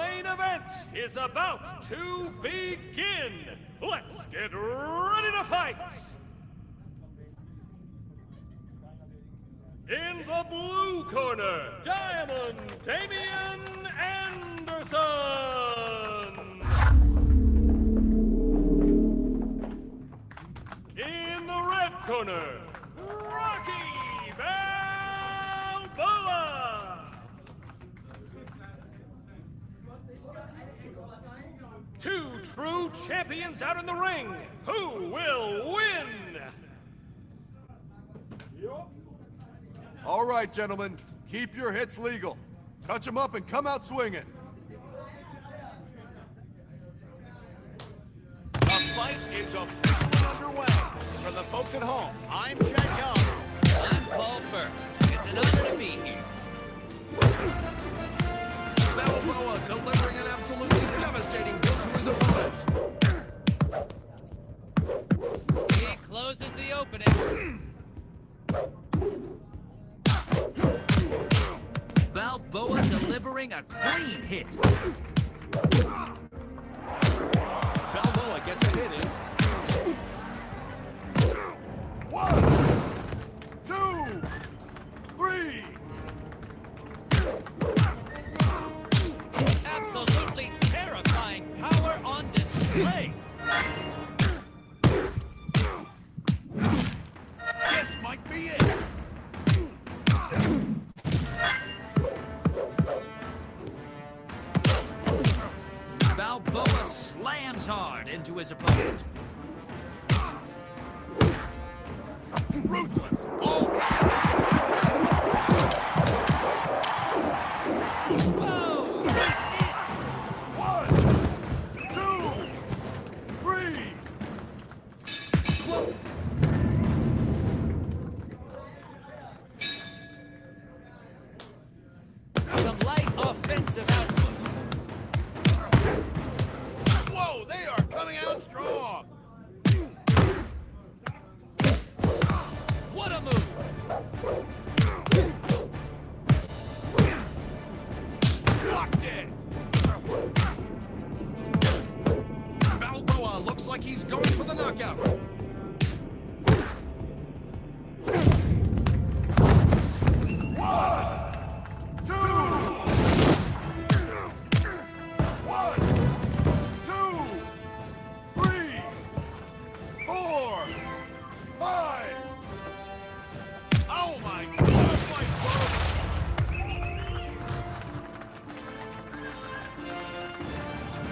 main event is about to begin. Let's get ready to fight. In the blue corner, Diamond Damien Anderson. In the red corner, Rocky Balboa. Two true champions out in the ring. Who will win? All right, gentlemen. Keep your hits legal. Touch them up and come out swinging. The fight is officially underway. For the folks at home, I'm Chad Young. I'm Paul Burke. It's an honor to be here. Balboa delivering an absolutely devastating blow to his opponent. He closes the opening. Balboa delivering a clean hit. Balboa gets a hit in. 1, 2, 3. Absolutely terrifying power on display. This might be it. Balboa slams hard into his opponent. Ruthless. All Whoa! That's it! 1, 2, 3. Some light offensive output. Whoa, they are coming out strong. What a move! Locked in. Balboa looks like he's going for the knockout. 2, 1, 2, 3, 4, 5. Oh my God!